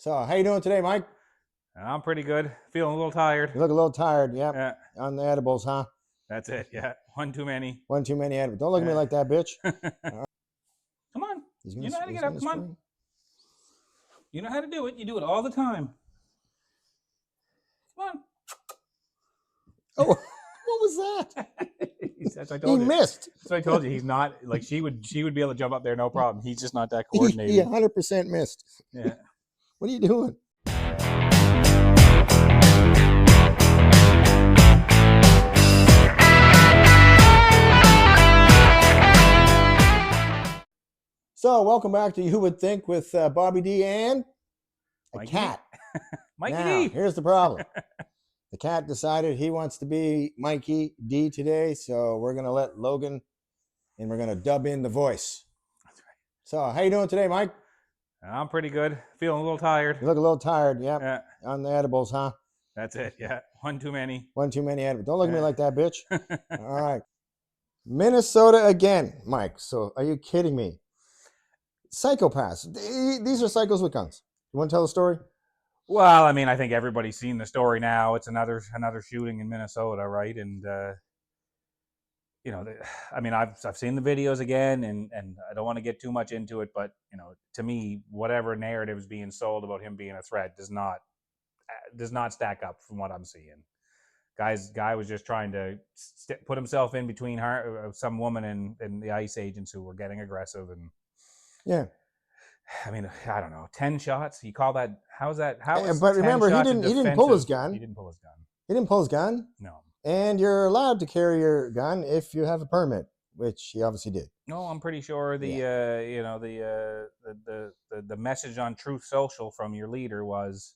So, how you doing today, Mike? I'm pretty good. Feeling a little tired. You look a little tired. Yep. Yeah, On the edibles, huh? that's it. Yeah, one too many. One too many edibles. Don't look at me like that, bitch. Come on. He's You know how to he's get up. gonna Come on. spring. You know how to do it. You do it all the time. Come on. Oh, what was that? That's what I He told you. missed. That's what I told you. He's not like she would be able to jump up there no problem. He's just not that He coordinated. 100% missed. Yeah. What are you doing? So, welcome back to You Would Think with Bobby D and a Mikey cat. Mikey Now, D. here's the problem. The cat decided he wants to be Mikey D today, so we're going to let Logan, and we're going to dub in the voice. That's right. So, how you doing today, Mike? I'm pretty good. Feeling a little tired. You look a little tired. Yep. Yeah, On the edibles, huh? that's it. Yeah, one too many. One too many edibles. Don't look at me Yeah. like that, bitch. All right. Minnesota again, Mike. So, are you kidding me? Psychopaths. These are psychos with guns. You want to tell the story? Well, I mean, I think everybody's seen the story now. It's another shooting in Minnesota, right? And you know, I mean, I've seen the videos again, and I don't want to get too much into it, but you know, to me, whatever narrative is being sold about him being a threat does not stack up from what I'm seeing. Guy was just trying to put himself in between her, some woman, and the ICE agents who were getting aggressive, and Yeah. I mean, I don't know, 10 shots. You call that? How's that? How is? But 10 remember, he shots didn't pull his defensive? gun. He didn't pull his gun. He didn't pull his gun. No. And you're allowed to carry your gun if you have a permit, which he obviously did. No, I'm pretty sure the you know the message on Truth Social from your leader was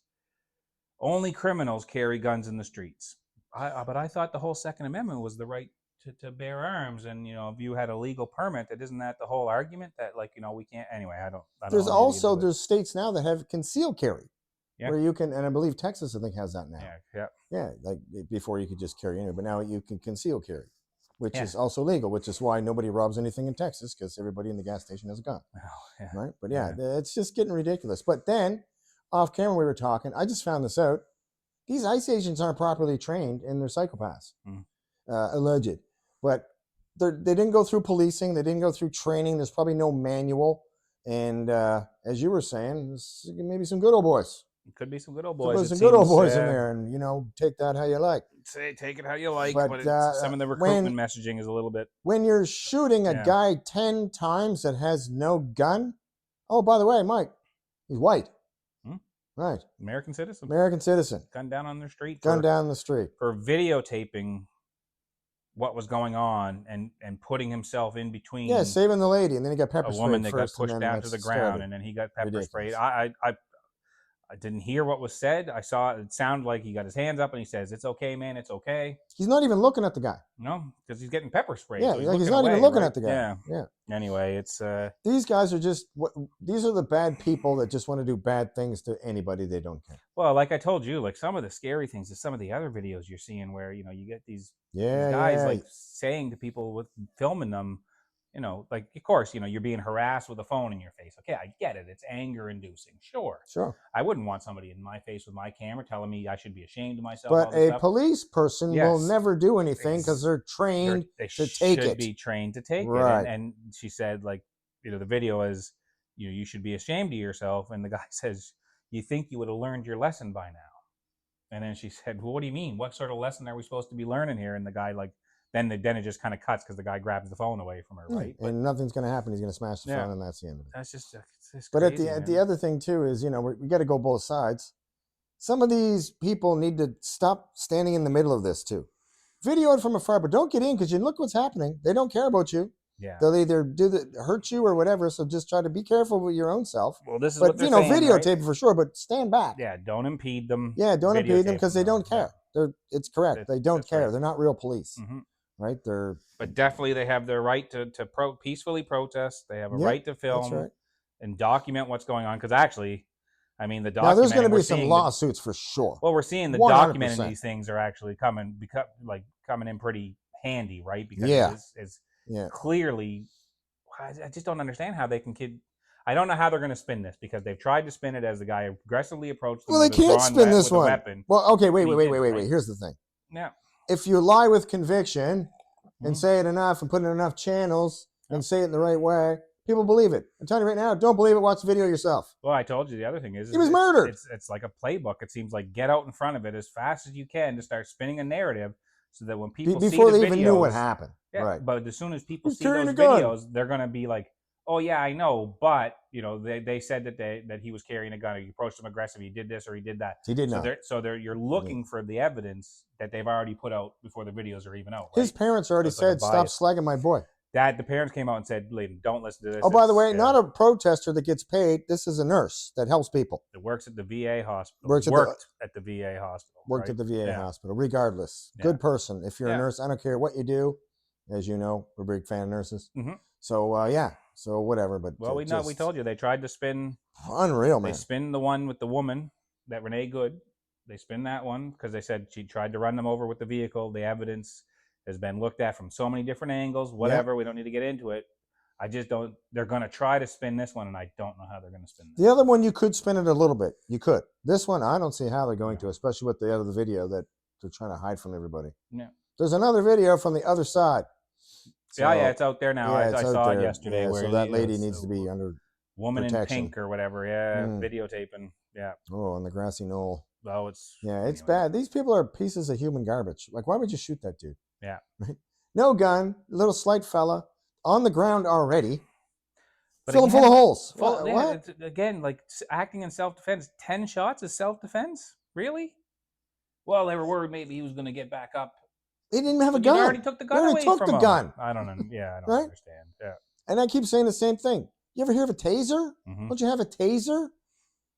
only criminals carry guns in the streets. But I thought the whole Second Amendment was the right to bear arms, and you know, if you had a legal permit, that isn't that the whole argument that, like, you know, we can't anyway. I don't There's know also there's states now that have concealed carry, Yeah. where you can, and I believe Texas I think has that now. Yeah. Yeah, like before you could just carry anyway, but now you can conceal carry, which Yeah. is also legal, which is why nobody robs anything in Texas, because everybody in the gas station has a gun, Oh, yeah. right? But yeah, it's just getting ridiculous. But then, off camera we were talking, I just found this out. These ICE agents aren't properly trained and they're psychopaths, alleged. But they didn't go through policing. They didn't go through training. There's probably no manual. And as you were saying, maybe some good old boys. It could be some good old Could boys. put some good old boys in there, and you know, take that how you like. Take it how you like, But, some of the recruitment messaging is a little bit. When you're shooting a guy 10 times that has no gun. Oh, by the way, Mike, he's white. Right. American citizen. American citizen. Gun down on the street. Gun down the street. For videotaping what was going on and putting himself in between. Yeah, saving the lady, and then he got pepper sprayed. A woman that got first, pushed down to the ground, and then he got pepper sprayed. I didn't hear what was said. I saw it sounded like he got his hands up and he says, "It's okay, man. It's okay." He's not even looking at the guy. No, because he's getting pepper sprayed. Yeah, so he's not even looking at the guy. Yeah. Yeah. Anyway, it's these guys are just these are the bad people that just want to do bad things to anybody they don't care. Well, like I told you, like some of the scary things is some of the other videos you're seeing where, you know, you get these guys like saying to people with filming them, you know, like, of course, you know, you're being harassed with a phone in your face. Okay, I get it. It's anger inducing. Sure. I wouldn't want somebody in my face with my camera telling me I should be ashamed of myself. But a police person will never do anything because they're trained to take it. They should be trained to take it. And she said, like, you know, the video is, you know, you should be ashamed of yourself. And the guy says, you think you would have learned your lesson by now. And then she said, well, what do you mean? What sort of lesson are we supposed to be learning here? And the guy, like, then it just kind of cuts because the guy grabs the phone away from her, right? And nothing's going to happen. He's going to smash the phone, and that's the end of it. That's just it's but crazy, at the other thing too is, you know, we got to go both sides. Some of these people need to stop standing in the middle of this too. Video it from afar, but don't get in because you look what's happening. They don't care about you. Yeah, they'll either hurt you or whatever. So just try to be careful with your own self. Well, this is what they're saying, videotape right? For sure, but stand back. Yeah, don't impede them. Yeah, don't impede them because they don't care. It's correct. They don't care. Right. They're not real police. Right, but definitely they have their right to peacefully protest. They have a right to film and document what's going on. Because actually, I mean, the document. Now there's going to be some lawsuits for sure. Well, we're seeing the 100%. documenting these things are actually coming in pretty handy, right? Because it's clearly, I just don't understand how they can I don't know how they're going to spin this because they've tried to spin it as the guy aggressively approached them Well, they with a can't drawn spin this with a one. weapon. Well, okay, wait. And he didn't, right? Here's the thing. Yeah. If you lie with conviction and say it enough and put it in enough channels and say it in the right way, people believe it. I'm telling you right now, don't believe it. Watch the video yourself. Well, I told you the other thing is he was murdered. It's like a playbook. It seems like get out in front of it as fast as you can to start spinning a narrative so that when people see before the they videos, even knew what happened. Yeah, right. But as soon as people see carrying those a gun. videos, they're going to be like, oh yeah, I know, but they said that he was carrying a gun, or he approached him aggressive, he did this or he did that. He did not. You're looking for the evidence that they've already put out before the videos are even out. Right? His parents already said, "Stop slagging my boy." The parents came out and said, don't listen to this. Oh, by the way, not a protester that gets paid. This is a nurse that helps people. It works at the VA hospital. Worked at the VA hospital. Worked right? at the VA hospital. Regardless, good person. If you're a nurse, I don't care what you do. As you know, we're a big fan of nurses. Mm-hmm. So so whatever. But well, we told you they tried to spin. Unreal, man. They spin the one with the woman, that Renee Good. They spin that one because they said she tried to run them over with the vehicle. The evidence has been looked at from so many different angles. Whatever, we don't need to get into it. I just don't. They're going to try to spin this one, and I don't know how they're going to spin this. The other one, you could spin it a little bit. You could. This one, I don't see how they're going to, especially with the other video that they're trying to hide from everybody. Yeah. There's another video from the other side. So, yeah, it's out there now. I saw it yesterday. Yeah, where so that lady needs to be under woman protection. in pink or whatever. Yeah, videotaping. Yeah. Oh, on the grassy knoll. Oh, it's it's bad. These people are pieces of human garbage. Like, why would you shoot that dude? Yeah. Right? No gun, little slight fella on the ground already. But full of holes. What? Again, like acting in self-defense. 10 shots is self-defense? Really? Well, they were worried maybe he was going to get back up. They didn't even have a gun. They already took the gun away from him. Gun. I don't know. Yeah, I don't understand. Yeah. And I keep saying the same thing. You ever hear of a taser? Mm-hmm. Don't you have a taser?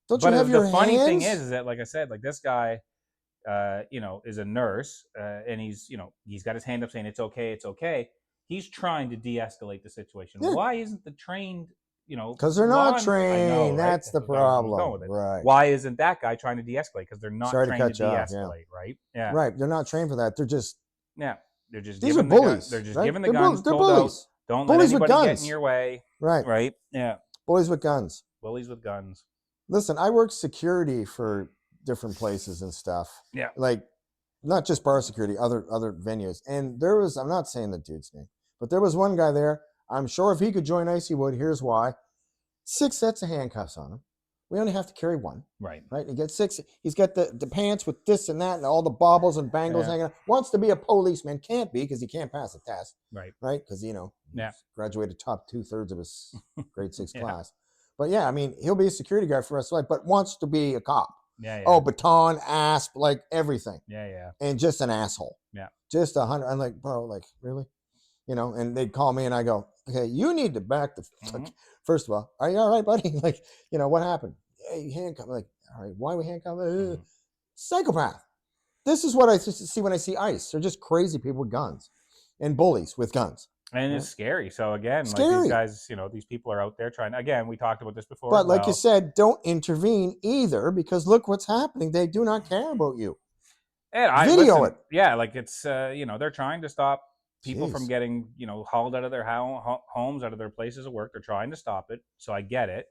Don't you have your hands? But the funny thing is that, like I said, like this guy, is a nurse, and he's got his hand up saying it's okay, it's okay. He's trying to de-escalate the situation. Yeah. Why isn't the trained, because they're not trained. Know, right? That's the problem. Right. Why isn't that guy trying to de-escalate? Because they're not trained to de-escalate, right? Yeah. Right. They're not trained for that. They're just they're just these are bullies. They're just giving the guns. They're bullies. Don't bullies let anybody get in your way. Right. Right. Yeah. Bullies with guns. Bullies with guns. Listen, I worked security for different places and stuff. Yeah. Like not just bar security, other venues. And there was, I'm not saying the dude's name, but there was one guy there. I'm sure if he could join Icy Wood, here's why. 6 sets of handcuffs on him. We only have to carry one. Right. Right. He gets 6. He's got the pants with this and that and all the baubles and bangles hanging out. Wants to be a policeman. Can't be because he can't pass the test. Right. Right. Because, graduated top 2/3 of his grade 6 class. But yeah, I mean, he'll be a security guard for the rest of life, but wants to be a cop. Yeah. Oh, baton, asp, like everything. Yeah. And just an asshole. Yeah. Just 100. I'm like, bro, like, really? And they'd call me and I go, okay, you need to back the first of all, are you all right, buddy? Like, what happened? Hey, handcuff. Like, all right, why we handcuff? Psychopath. This is what I see when I see ICE. They're just crazy people with guns and bullies with guns. And it's scary. So again, like these guys, these people are out there trying. Again, we talked about this before. But like you said, don't intervene either because look what's happening. They do not care about you. And Video it. Yeah, like it's they're trying to stop people from getting hauled out of their homes, out of their places of work. They're trying to stop it. So I get it.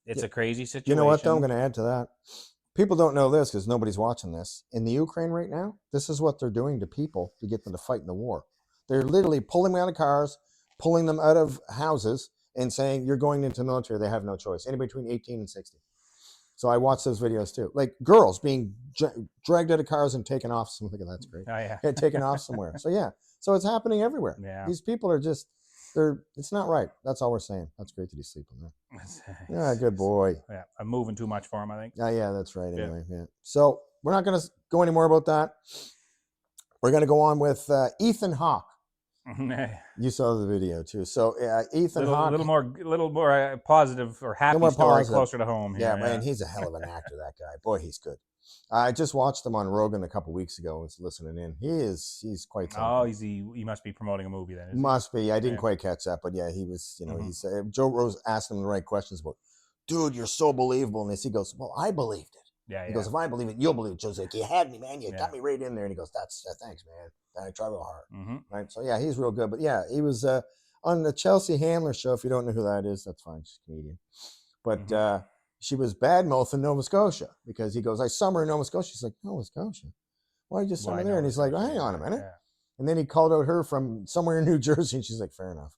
It's a crazy situation. You know what, though? I'm going to add to that. People don't know this because nobody's watching this. In the Ukraine right now, this is what they're doing to people to get them to fight in the war. They're literally pulling them out of cars, pulling them out of houses, and saying, you're going into the military. They have no choice. Anybody between 18 and 60. So I watch those videos too. Like girls being dragged out of cars and taken off. Something that's great. Oh, yeah. Taken off somewhere. So yeah. So it's happening everywhere. Yeah. These people are just, it's not right. That's all we're saying. That's great that he's sleeping there. Yeah, good boy. Yeah, I'm moving too much for him, I think. Yeah, that's right. Anyway, yeah. So we're not going to go any more about that. We're going to go on with Ethan Hawke. You saw the video too. So Ethan Hawke, a little more positive or happy story closer to home. Here. Yeah, man, he's a hell of an actor. That guy, boy, he's good. I just watched him on Rogan a couple weeks ago. I was listening in. He's quite. Oh, he must be promoting a movie then. Must be. I didn't quite catch that, but yeah, he was. He's Joe Rose asked him the right questions about, dude, you're so believable. And he goes, well, I believed it. Yeah. He goes, if I believe it, you'll believe it. Joe's like, you had me, man. You got me right in there. And he goes, thanks, man. I try real hard. Right. So yeah, he's real good. But yeah, he was. on the Chelsea Handler show. If you don't know who that is, that's fine. She's Canadian. But she was bad-mouthing Nova Scotia because he goes, I summer in Nova Scotia. She's like, Nova Scotia? Why you just summer there? And he's like, hang on a minute. Yeah. And then he called out her from somewhere in New Jersey, and she's like, fair enough.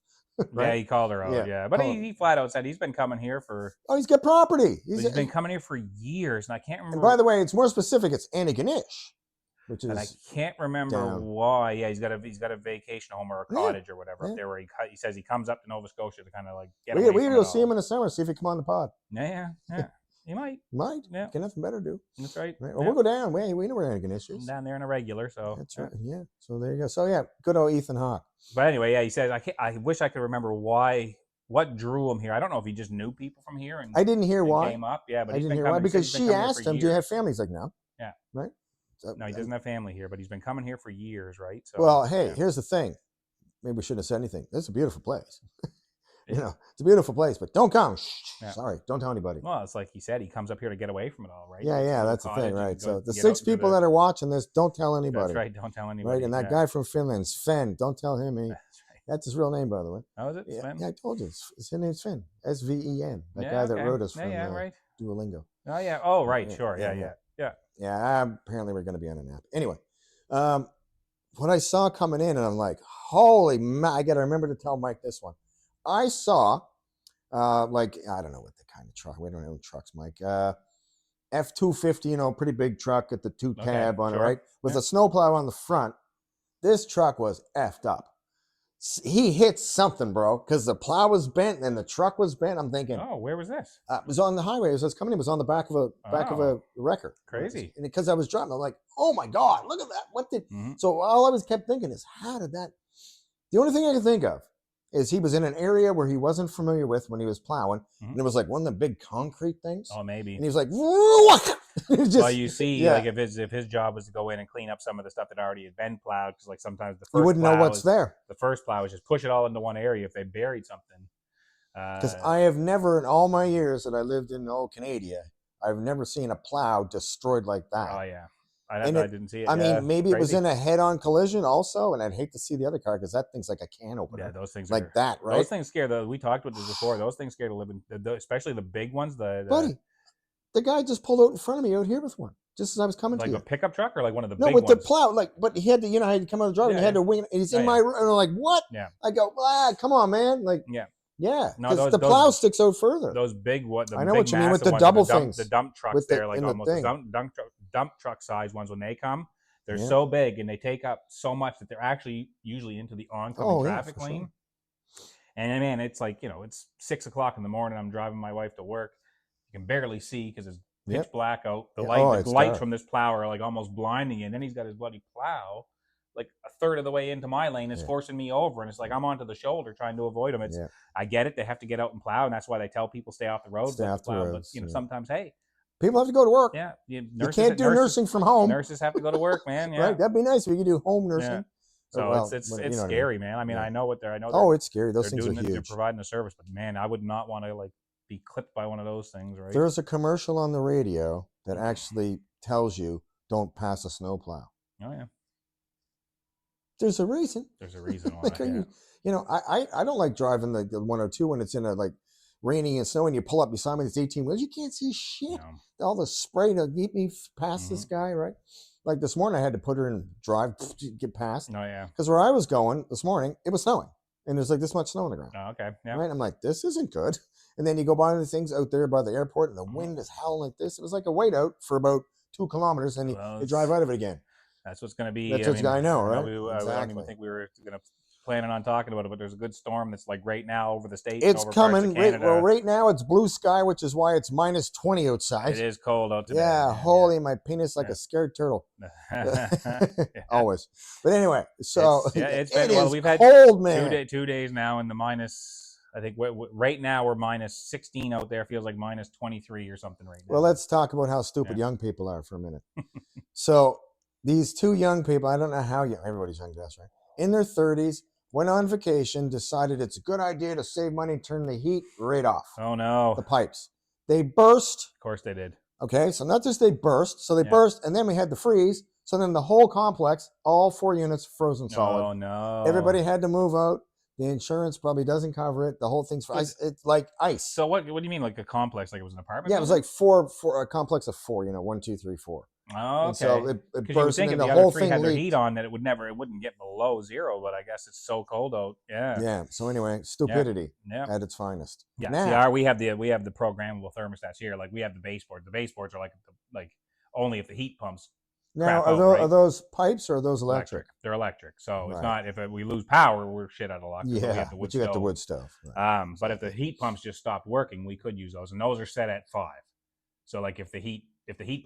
Right? Yeah, he called her out. Yeah, but he flat out said he's been coming here for. Oh, he's got property. He's been coming here for years, and I can't remember. And by the way, it's more specific. It's Antigonish, which is. And I can't remember why. Yeah, he's got a vacation home or a cottage or whatever up there where he says he comes up to Nova Scotia to kind of like get away. We go see him in the summer. See if he come on the pod. Yeah. He might. Yeah. Got nothing better to do. That's right. Well, we'll go down. We know where Antigonish is. Down there in a regular. So that's right. Yeah. So there you go. So yeah, good old Ethan Hawke. But anyway, yeah, he says I wish I could remember what drew him here. I don't know if he just knew people from here and I didn't hear why. Came up, yeah, but I didn't hear why because she asked him, "Do you have family?" He's like, "No." Yeah. Right. So, no, he doesn't have family here, but he's been coming here for years, right? So, well, hey, here's the thing. Maybe we shouldn't have said anything. This is a beautiful place. It's a beautiful place, but don't come. Sorry, don't tell anybody. Well, it's like he said, he comes up here to get away from it all, right? Yeah, that's the thing, right? So the 6 people that are watching this, don't tell anybody. That's right, don't tell anybody. Right, and that guy from Finland, Sven, don't tell him. That's his real name, by the way. Oh, is it? Sven? Yeah, I told you. His name's Sven. Sven. That guy that wrote us from Duolingo. Oh, yeah. Oh, right. Sure. Yeah. Apparently, we're going to be on an app. Anyway, what I saw coming in, and I'm like, holy I got to remember to tell Mike this one. I saw, I don't know what the kind of truck. We don't know trucks, Mike. F-250, pretty big truck at the 2 cab on it, right? With a snowplow on the front. This truck was effed up. He hit something, bro, because the plow was bent and the truck was bent. I'm thinking, oh, where was this? It was on the highway. It was coming. It was on the back of a wrecker. Crazy. And because I was driving, I'm like, oh my god, look at that! What did? So all I kept thinking is, how did that? The only thing I could think of is he was in an area where he wasn't familiar with when he was plowing, and it was like one of the big concrete things. Oh, maybe. And he was like, what? Well, you see, like if his job was to go in and clean up some of the stuff that already had been plowed, because like sometimes the first you wouldn't know what's there. The first plow is just push it all into one area if they buried something. Because I have never, in all my years that I lived in Canada, I've never seen a plow destroyed like that. Oh yeah, I didn't see it. I mean, maybe it was in a head-on collision also, and I'd hate to see the other car because that thing's like a can opener. Yeah, those things like that, right? Those things scare we talked about this before. Those things scare to live in, especially the big ones. Buddy, the guy just pulled out in front of me out here with one. Just as I was coming to you. Like a pickup truck or like one of the big ones? No, with the plow. But he had to, I had to come out of the driveway and he had to wing it. And he's in my room. And I'm like, what? Yeah. I go, come on, man. Like, yeah. Because the plow sticks out further. Those big, I know what you mean with the double things. The dump trucks, they're like almost dump truck size ones when they come. They're so big and they take up so much that they're actually usually into the oncoming traffic lane. Sure. And man, it's like, it's 6 o'clock in the morning. I'm driving my wife to work. You can barely see because it's pitch black out. The lights from this plow are like almost blinding you. And then he's got his bloody plow like a third of the way into my lane is forcing me over. And it's like I'm onto the shoulder trying to avoid him. I get it. They have to get out and plow. And that's why they tell people stay off the road. Stay off the road. But, sometimes, hey. People have to go to work. Yeah. You can't do nursing from home. Nurses have to go to work, man. Yeah. Right? That'd be nice if you could do home nursing. Yeah. So it's scary, man. I mean, I know what they're. It's scary. Those things are huge. They're providing a service, but man, I would not want to be clipped by one of those things, right? There's a commercial on the radio that actually tells you don't pass a snowplow. Oh yeah. There's a reason. There's a reason why. I don't like driving the 102 when it's in a raining and snow and you pull up beside me. It's 18 wheels. You can't see shit. No. All the spray to get me past this guy, right? Like this morning, I had to put her in drive to get past. Oh yeah. Because where I was going this morning, it was snowing, and there's like this much snow on the ground. Oh, okay. Yeah. Right. I'm like, this isn't good. And then you go by the things out there by the airport, and the wind is howling like this. It was like a wait out for about 2 kilometers, and you drive out of it again. That's what's going to be. That's what I know, right? Exactly. I don't even think we were going to planning on talking about it, but there's a good storm that's like right now over the states. It's coming. Right now it's blue sky, which is why it's minus 20 outside. It is cold out today. Yeah, holy my penis like a scared turtle. Always. But anyway, so it's been, well, we've had cold, man. 2 days now in the minus. I think right now we're minus 16 out there. Feels like minus 23 or something right now. Well, let's talk about how stupid young people are for a minute. So these 2 young people, I don't know how young, everybody's young to us, right? In their 30s, went on vacation, decided it's a good idea to save money, turn the heat right off. Oh, no. The pipes. They burst. Of course they did. Okay, so not just they burst, so they burst, and then we had the freeze. So then the whole complex, all 4 units frozen solid. Oh, no. Everybody had to move out. The insurance probably doesn't cover it. The whole thing's for ice. It's like ice. So what do you mean, like a complex? Like it was an apartment? Yeah, it was building? like four, a complex of four. 1, 2, 3, 4. Oh, And so okay. it Because you would burst, and think then if the the other whole three thing had their leaked. heat on, that it wouldn't get below zero. But I guess it's so cold out. Yeah. Yeah. So anyway, stupidity Yeah. at its finest. Yeah. Now, See, we have the programmable thermostats here. Like we have the baseboard. The baseboards are like only if the heat pumps. now Crap out, right? are those pipes or are those electric? They're electric. So it's Right. not if we lose power, we're shit out of luck. But we Yeah, have the wood but you got the stove. wood stove. Right. But if the heat pumps just stopped working, we could use those, and those are set at 5. So like if the heat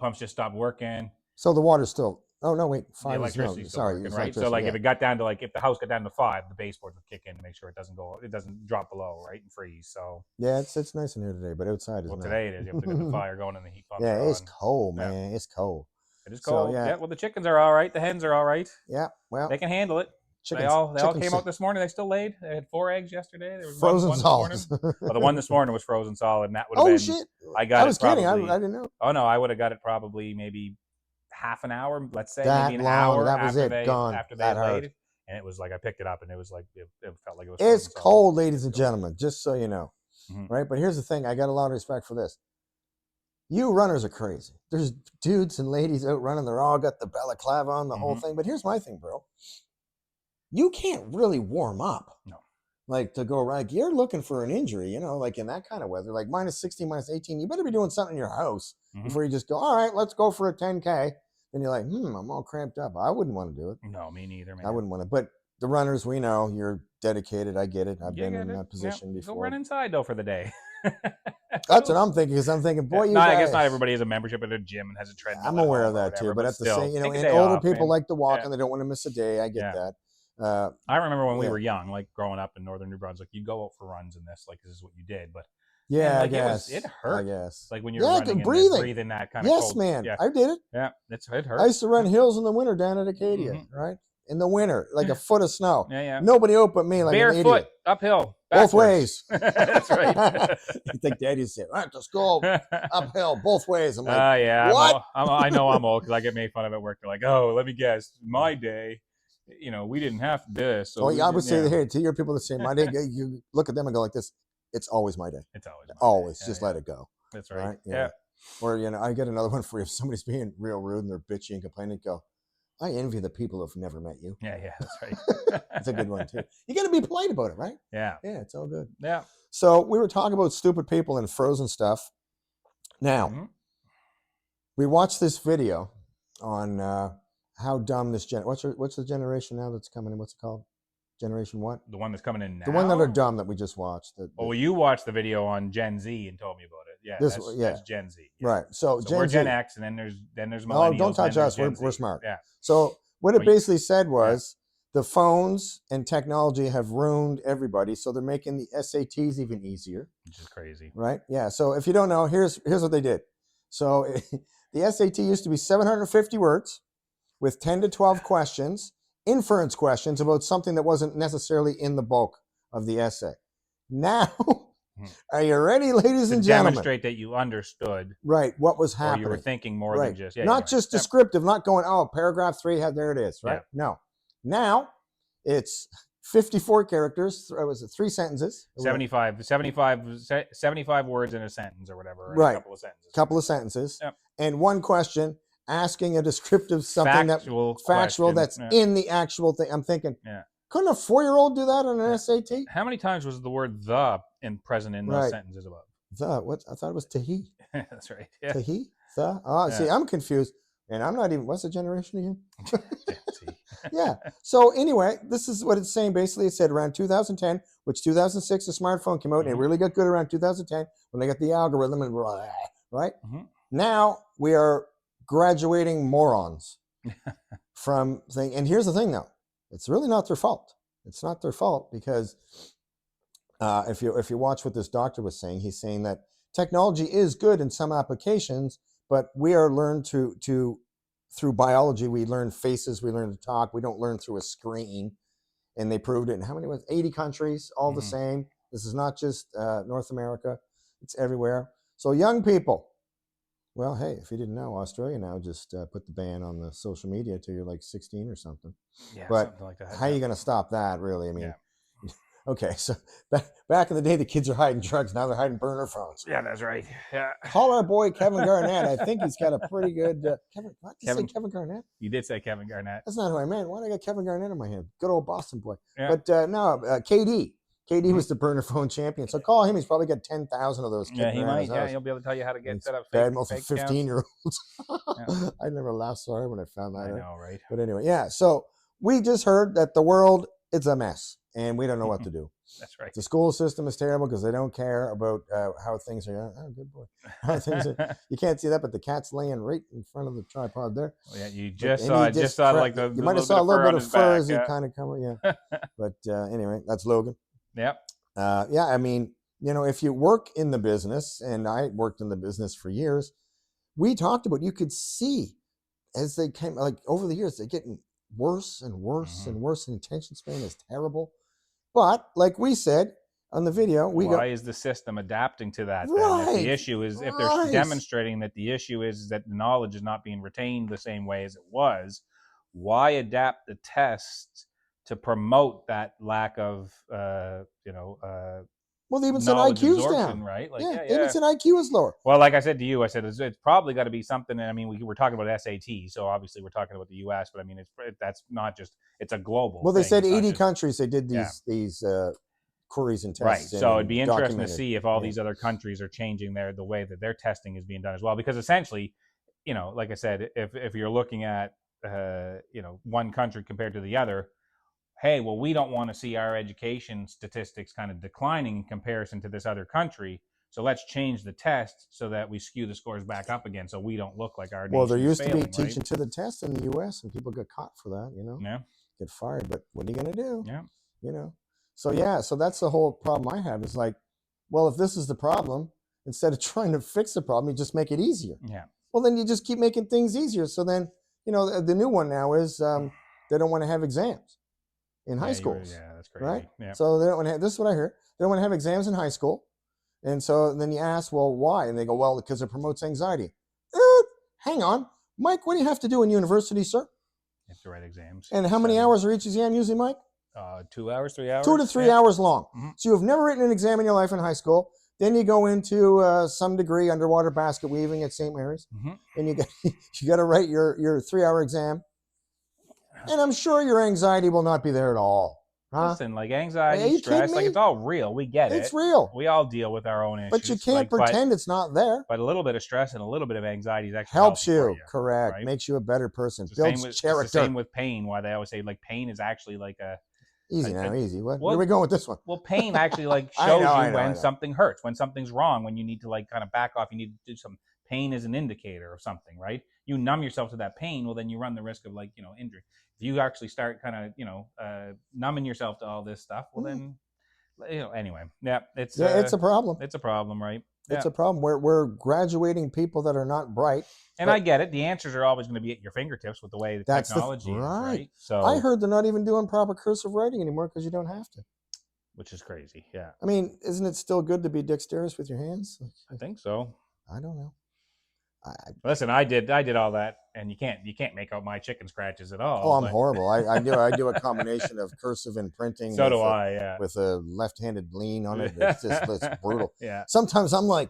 pumps just stopped working, So the water's still. Oh no, wait, the 5 is no. electricity's still Sorry, working, it's right? So electricity, like yeah. if it got down to if the house got down to 5, the baseboards would kick in to make sure it doesn't drop below, right, and freeze. So Yeah, it's nice in here today, but outside is well, not. today it is. You have to get the fire going and the heat pumps Yeah, are it's on. cold, Yeah. man. It's cold. It is So, cold. yeah. Yeah. Well, the chickens are all right. The hens are all right. Yeah, well, They can handle it. They all came out this morning. They still laid. They had 4 eggs yesterday. There was frozen one solid. this morning. Well, the one this morning was frozen solid, and that would have Oh been. shit! I was kidding. I didn't know. Oh no, I would have got it probably maybe half an hour, let's say, That maybe an long, hour that was after it, they gone after they that laid hard. it. And it was like I picked it up, and it was like it felt like it was. It's frozen solid. cold, ladies and gentlemen. Just so you know, Mhm. right? But here's the thing: I got a lot of respect for this. You runners are crazy. There's dudes and ladies out running. They're all got the balaclava on, the whole thing. But here's my thing, bro. You can't really warm up. No. Like to go right. You're looking for an injury, like in that kind of weather, like minus 16, minus 18. You better be doing something in your house before you just go, all right, let's go for a 10K. And you're like, I'm all cramped up. I wouldn't want to do it. No, me neither, man. I wouldn't want to. But the runners, we know you're dedicated. I get it. I've been in that position before. Go run inside though for the day. That's what I'm thinking. Because I'm thinking, boy, you guys. I guess not everybody has a membership at a gym and has a treadmill. I'm aware of that too. But at the same, and older people like to walk and they don't want to miss a day. I get that. I remember when we were young, like growing up in northern New Brunswick, you'd go out for runs in this, like this is what you did. But yeah, I guess it hurt. I guess like when you're running and breathing that kind of cold. Yes, man, I did it. Yeah, it hurt. I used to run hills in the winter down at Acadia, right? In the winter, like a foot of snow. Yeah. Nobody out but me, like barefoot, an idiot. uphill, both ways. That's right. You think Daddy said, right, let's go uphill both ways. I'm like, what? I know I'm old because I get made fun of at work. They're like, oh, let me guess, my day. We didn't have this. So I would say here to your people that say my day, you look at them and go like this. It's always my day. It's always always. Just let it go. That's right. Yeah. Or I get another one for you. If somebody's being real rude and they're bitchy and complaining, go, I envy the people who've never met you. Yeah, that's right. That's a good one too. You got to be polite about it, right? Yeah. Yeah, it's all good. Yeah. So we were talking about stupid people and frozen stuff. Now, we watched this video on how dumb this what's the generation now that's coming in? What's it called? Generation what? The one that's coming in now? The one that are dumb that we just watched. Well, you watched the video on Gen Z and told me about it. Yeah, that's Gen Z. Yeah. Right. So we're Gen X, and then there's millennials. Oh, don't touch us. We're smart. Yeah. So what it basically said was the phones and technology have ruined everybody, so they're making the SATs even easier. Which is crazy. Right? Yeah. So if you don't know, here's what they did. So the SAT used to be 750 words with 10 to 12 questions. Inference questions about something that wasn't necessarily in the bulk of the essay. Now, are you ready, ladies and gentlemen? Demonstrate that you understood. Right, what was happening. Or you were thinking more than just... not just descriptive, not going, paragraph 3, there it is, right? Yeah. No. Now, it's 54 characters, was it 3 sentences? 75 words in a sentence or whatever. Right. A couple of sentences. Yep. And 1 question asking a descriptive something factual that's in the actual thing. I'm thinking, couldn't a 4-year-old do that on an SAT? How many times was the word "the" present in those sentences above? The what? I thought it was "tahi." That's right. Yeah. Tahi. The. See, I'm confused, and I'm not even. What's the generation again? Yeah. So anyway, this is what it's saying. Basically, it said around 2010, which 2006 the smartphone came out, and it really got good around 2010 when they got the algorithm and right. Now we are graduating morons from thing. And here's the thing, though, it's really not their fault. It's not their fault because if you watch what this doctor was saying, he's saying that technology is good in some applications, but we are learned to through biology. We learn faces, we learn to talk. We don't learn through a screen. And they proved it in how many was 80 countries, all the same. This is not just North America; it's everywhere. So young people. Well, hey, if you didn't know, Australia now just put the ban on the social media till you're like 16 or something. Yeah, but something like that. How are you going to stop that, really? I mean, Okay, so back in the day, the kids are hiding drugs. Now they're hiding burner phones. Yeah, that's right. Yeah. Call our boy Kevin Garnett. I think he's got a pretty good Kevin. What did you say, Kevin Garnett? You did say Kevin Garnett. That's not who I meant. Why did I got Kevin Garnett in my head? Good old Boston boy. Yeah. But no, KD. KD was the burner phone champion. So call him. He's probably got 10,000 of those. Yeah, he might. Yeah, he'll be able to tell you how to get set up. Bad mouth of 15-year-olds. Yeah. I never laughed so hard when I found that. I know, right? But anyway, yeah. So we just heard that the world is a mess, and we don't know what to do. That's right. The school system is terrible because they don't care about how things are. Oh, good boy. How things are. You can't see that, but the cat's laying right in front of the tripod there. Well, yeah, you just saw like the. You might have saw a little bit of fur as he yeah. kind of come. Yeah. But anyway, that's Logan. Yep. Yeah, I mean, if you work in the business, and I worked in the business for years, we talked about, you could see as they came, like over the years, they're getting worse and worse and worse, and attention span is terrible. But like we said on the video, why is the system adapting to that? Right, then? If the issue is, if they're demonstrating that the issue is that the knowledge is not being retained the same way as it was, why adapt the tests to promote that lack of, well, they even said IQ's down, right? Like, they even said IQ is lower. Well, like I said to you, I said it's probably got to be something. I mean, we're talking about SAT, so obviously we're talking about the U.S., but I mean, that's not just, it's a global. Well, they thing. said 80 countries they did these queries and tests. Right. So it'd be interesting to see if all these other countries are changing the way that their testing is being done as well, because essentially, like I said, if you're looking at one country compared to the other, hey, well, we don't want to see our education statistics kind of declining in comparison to this other country. So let's change the test so that we skew the scores back up again, so we don't look like our nation. Well, there used failing, to be teaching to the test in the U.S. and people got caught for that, Yeah. Get fired. But what are you going to do? Yeah. So that's the whole problem I have is like, well, if this is the problem, instead of trying to fix the problem, you just make it easier. Yeah. Well, then you just keep making things easier. So then, the new one now is they don't want to have exams in high schools. Yeah, that's crazy. Right? Yeah. So they don't want to have, this is what I heard. They don't want to have exams in high school. And so then you ask, well, why? And they go, well, because it promotes anxiety. Hang on. Mike, what do you have to do in university, sir? You have to write exams. And how many hours are each exam usually, Mike? 2 hours, 3 hours? 2 to 3 hours long. Mm-hmm. So you've never written an exam in your life in high school. Then you go into some degree underwater basket weaving at St. Mary's. Mm-hmm. And you got to write your 3-hour exam. And I'm sure your anxiety will not be there at all. Huh? Listen, like anxiety, stress, like it's all real. We get it. It's real. We all deal with our own issues. But you can't pretend it's not there. But a little bit of stress and a little bit of anxiety is actually helps you. You. Correct. Right? Makes you a better person. Builds character. It's the same with pain. Why they always say like pain is actually like a easy now, easy. Where are we going with this one? Well, pain actually like shows you when something hurts, when something's wrong, when you need to like kind of back off. You need to do some. Pain is an indicator of something, right? You numb yourself to that pain, well, then you run the risk of like, injury. If you actually start kind of, numbing yourself to all this stuff, well, then, anyway, it's a problem. It's a problem, right? It's a problem. We're graduating people that are not bright. And I get it. The answers are always going to be at your fingertips with the way the technology is, right? So I heard they're not even doing proper cursive writing anymore because you don't have to. Which is crazy, yeah. I mean, isn't it still good to be dexterous with your hands? I think so. I don't know. Listen, I did all that, and you can't make out my chicken scratches at all. Oh, I'm horrible. I do a combination of cursive and printing. So do I, yeah. With a left-handed lean on it. It's brutal. Yeah. Sometimes I'm like,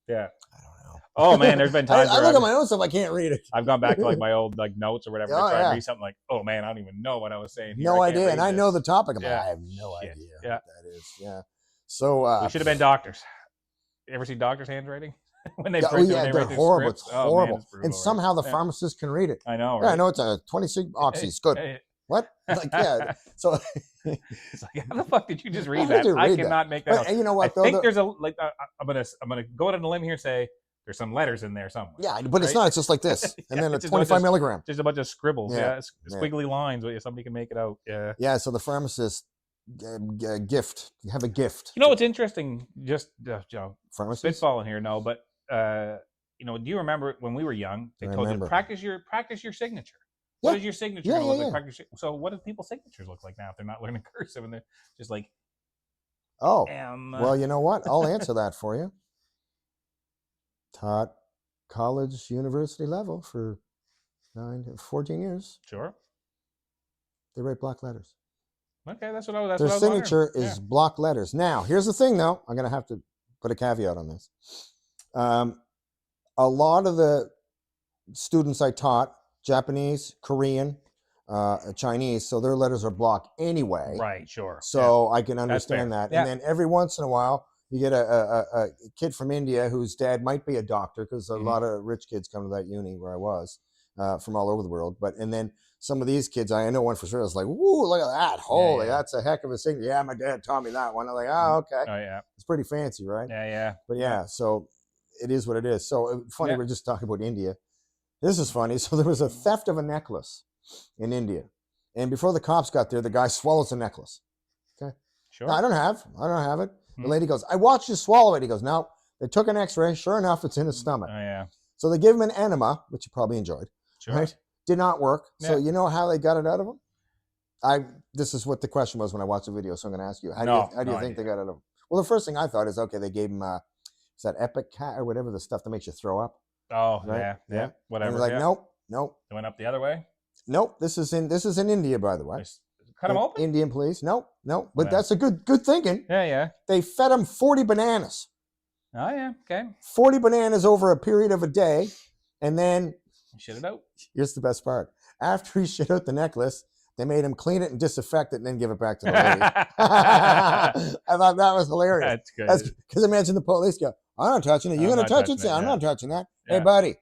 yeah. I don't know. Oh man, there's been times I look at my own stuff, I can't read it. I've gone back to like my old like notes or whatever. I try to read something like, oh man, I don't even know what I was saying here. No idea, and I know the topic. I'm like, I have no idea what that is. Yeah. So we should have been doctors. You ever see doctors' handwriting? When they print they're horrible. It's horrible. Man, brutal, and somehow the pharmacist can read it. I know, right? Yeah, I know it's a 26 oxy. It's good. What? Like, yeah. So it's like, how the fuck did you just read that? I cannot make that. And you know what? I think there's a like. I'm gonna go out on a limb here. Say there's some letters in there somewhere. Yeah, but it's not. It's just like this, and then it's 25 milligram. Just a bunch of scribbles. Yeah, squiggly lines. Somebody can make it out. Yeah. Yeah. So the pharmacist. Gift. You have a gift. You know what's interesting? Just spitballing here, no, but do you remember when we were young? They told you practice your signature. What is your signature going to look like? So what do people's signatures look like now if they're not learning cursive and they're just like? Oh, well, you know what? I'll answer that for you. Taught college, university level for 14 years. Sure. They write black letters. Okay, that's what I was. That's Their what I was wondering. signature is block letters. Now, here's the thing, though. I'm going to have to put a caveat on this. A lot of the students I taught, Japanese, Korean, Chinese, so their letters are blocked anyway. Right, sure. So I can understand that. Yeah. And then every once in a while, you get a kid from India whose dad might be a doctor, because a lot of rich kids come to that uni where I was from all over the world. And then some of these kids, I know one for sure, I was like, woo, look at that. Holy, that's a heck of a signature. Yeah, my dad taught me that one. I'm like, oh, okay. Oh, yeah. It's pretty fancy, right? Yeah. But yeah, so it is what it is. So funny, we're just talking about India. This is funny. So there was a theft of a necklace in India. And before the cops got there, the guy swallows the necklace. Okay. Sure. No, I don't have it. The lady goes, I watched you swallow it. He goes, no. They took an x-ray. Sure enough, it's in his stomach. Oh, yeah. So they give him an enema, which you probably enjoyed. Sure. Right? Did not work. Yeah. So you know how they got it out of him? This is what the question was when I watched the video. So I'm going to ask you, how do you think they got it out of him? Well, the first thing I thought is, okay, they gave him, is that Epic Cat or whatever, the stuff that makes you throw up? Oh, right? Yeah. Whatever. And like, nope. They went up the other way? Nope. This is in India, by the way. Just cut them open? Indian police. Nope. But that's a good thinking. Yeah. They fed him 40 bananas. Oh, yeah. Okay. 40 bananas over a period of a day. And then shit it out. Here's the best part. After he shit out the necklace, they made him clean it and disinfect it and then give it back to the lady. I thought that was hilarious. That's good. Because imagine the police go, I'm not touching it. You going to touch it? I'm not touching that. Yeah. Hey, buddy.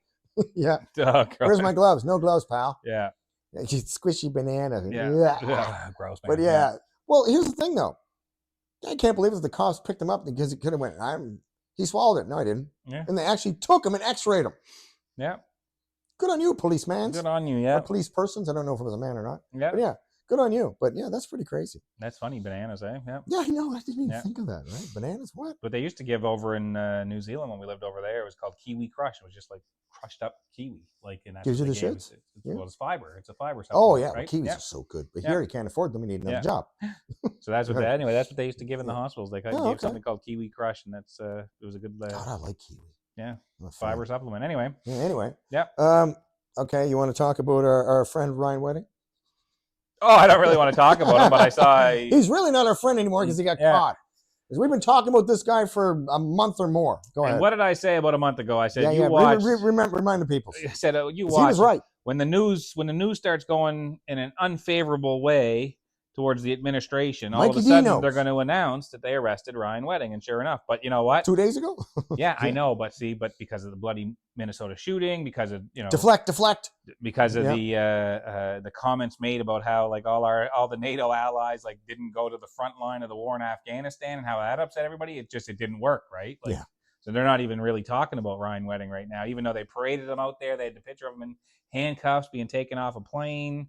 Yeah. Oh, where's my gloves? No gloves, pal. Yeah. Squishy banana. Yeah. Gross, man. But yeah. Well, here's the thing, though. I can't believe it. The cops picked him up because he could have went, he swallowed it. No, I didn't. Yeah. And they actually took him and x-rayed him. Yeah. Good on you, policeman. Good on you, yeah. Or police persons. I don't know if it was a man or not. Yeah. But yeah, good on you. But yeah, that's pretty crazy. That's funny, bananas, eh? Yeah. Yeah, I know. I didn't even think of that, right? Bananas, what? But they used to give over in New Zealand when we lived over there. It was called Kiwi Crush. It was just like crushed up kiwi. Like in that. Gives you the shits? Well, it's fiber. It's a fiber supplement. Oh, yeah. Right? Well, kiwis are so good. But here you can't afford them. You need another job. So that's what that's what they used to give in the hospitals. They gave something called Kiwi Crush, and that's it was a good God, I like kiwi. Yeah. Fiber supplement. Anyway. Yeah, anyway. Yeah. Okay, you want to talk about our friend Ryan Wedding? Oh, I don't really want to talk about him, but I saw... He's really not our friend anymore because he got caught. Because we've been talking about this guy for a month or more. Go ahead. And what did I say about a month ago? I said, you watch... Remind the people. I said, you watch. He was right. When the news starts going in an unfavorable way towards the administration, all of a sudden they're going to announce that they arrested Ryan Wedding, and sure enough. But you know what? 2 days ago? Yeah, I know. But because of the bloody Minnesota shooting, because of deflect, because of the comments made about how like all the NATO allies like didn't go to the front line of the war in Afghanistan and how that upset everybody. It didn't work, right? Like, so they're not even really talking about Ryan Wedding right now, even though they paraded him out there. They had the picture of him in handcuffs being taken off a plane.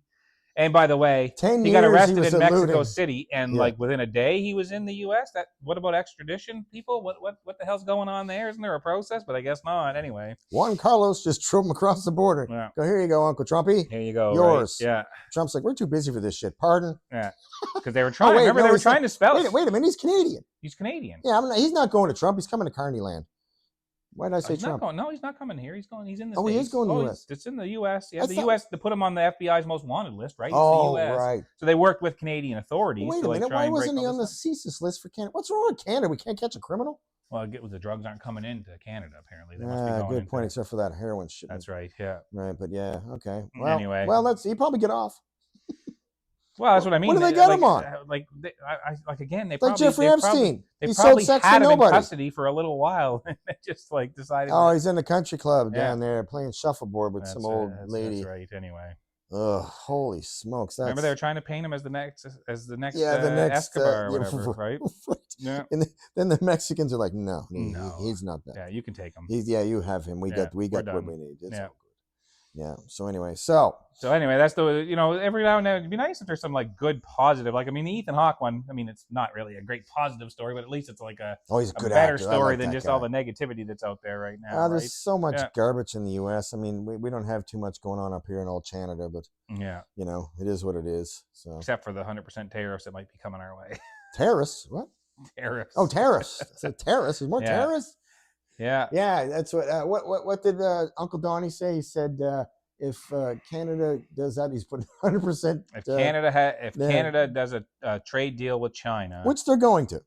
And by the way, he got arrested in Mexico City, and like within a day he was in the U.S. What about extradition, people? What the hell's going on there? Isn't there a process? But I guess not. Anyway, Juan Carlos just drove him across the border. Yeah. Go, here you go, Uncle Trumpy. Here you go. Yours. Right? Yeah. Trump's like, we're too busy for this shit. Pardon. Yeah. Because they were trying. They were trying to spell it. Wait a minute. He's Canadian. He's Canadian. Yeah, he's not going to Trump. He's coming to Carneyland. Why did I say Trump? He's not coming here. He's in the States. Oh, he is going to the U.S. It's in the U.S. Yeah, the U.S. to put him on the FBI's most wanted list, right? It's the U.S. Right. So they worked with Canadian authorities. Wait a minute. Why wasn't he on the CSIS list for Canada? What's wrong with Canada? We can't catch a criminal? Well, the drugs aren't coming into Canada, apparently. They must be going good point, except for that heroin shit. That's right, yeah. Right, but yeah, okay. Well, anyway. Well, he'd probably get off. Well, that's what I mean. What do they get him on? Again, they like probably... Jeffrey Epstein. They probably had him in custody for a little while. And they just decided... Oh, he's in the country club down there playing shuffleboard with some old lady. That's right, anyway. Ugh, holy smokes. Remember they were trying to paint him as the next Escobar or whatever, right? Yeah. And then the Mexicans are like, no, he's not that. Yeah, you can take him. You have him. We got what we need. It's all good. Yeah. So anyway, that's every now and then it'd be nice if there's some good positive. The Ethan Hawke one. It's not really a great positive story, but at least it's he's a good better actor. story than just all the negativity that's out there right now. There's so much garbage in the U.S. We don't have too much going on up here in old Canada, but it is what it is. So except for the 100% tariffs that might be coming our way. Terrorists? What? Terrorists. Oh, terrorists. So terrorists. There's more terrorists. Yeah. Yeah, that's what did Uncle Donnie say? He said if Canada does that, he's putting 100%. If Canada yeah. does a trade deal with China, Which they're going to,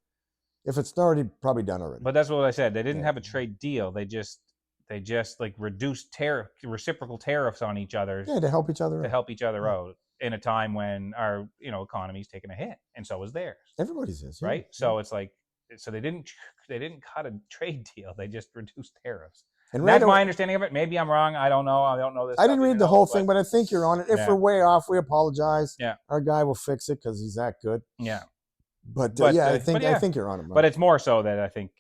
if it's already probably done already. but that's what I said. They didn't Yeah. have a trade deal. They just like reduced reciprocal tariffs on each other Yeah, to help each other to out. help each other out in a time when our economy's taking a hit, and so is theirs. Everybody's is, yeah. Right? So it's like, so they didn't cut a trade deal. They just reduced tariffs. And that's my understanding of it. Maybe I'm wrong. I don't know. I don't know this. I didn't read the whole thing, but I think you're on it. If we're way off, we apologize. Yeah. Our guy will fix it because he's that good. Yeah. But I think you're on it, Mark. But it's more so that I think,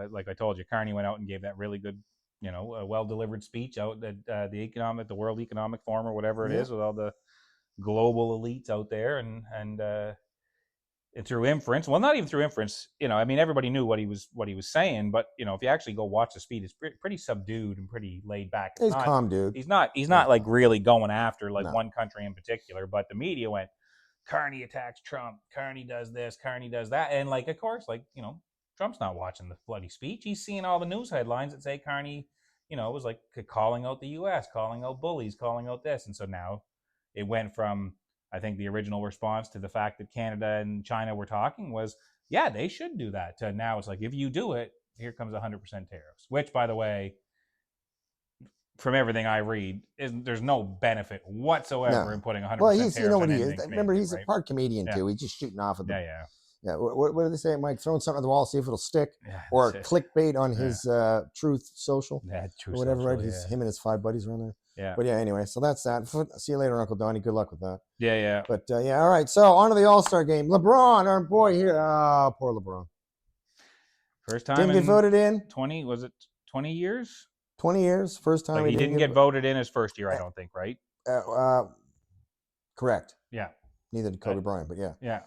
like I told you, Carney went out and gave that really good, a well-delivered speech out at the World Economic Forum or whatever it is, with all the global elites out there, and through inference, well, not even through inference, everybody knew what he was saying, but if you actually go watch the speech, it's pretty subdued and pretty laid back. He's calm, dude. He's not like really going after one country in particular, but the media went, Carney attacks Trump, Carney does this, Carney does that, and of course, Trump's not watching the bloody speech. He's seeing all the news headlines that say Carney, was like calling out the U.S., calling out bullies, calling out this, and so now it went from, I think the original response to the fact that Canada and China were talking was, yeah, they should do that. To now it's like, if you do it, here comes 100% tariffs, which, by the way, from everything I read, there's no benefit whatsoever in putting 100% tariffs. Well, he's, what he is. Remember, he's a part comedian too. He's just shooting off at them. Yeah. What do they say, Mike? Throwing something at the wall, see if it'll stick, or clickbait on his Truth Social, or whatever. Social, right? He's him and his 5 buddies around there. Yeah. But anyway, so that's that. See you later, Uncle Donnie. Good luck with that. Yeah. But all right. So on to the All-Star game. LeBron, our boy here. Oh, poor LeBron. First time didn't get voted in. 20 years? 20 years. First time he didn't get voted in his first year, I don't think, right? Correct. Yeah. Neither did Kobe Bryant, but yeah. Yeah.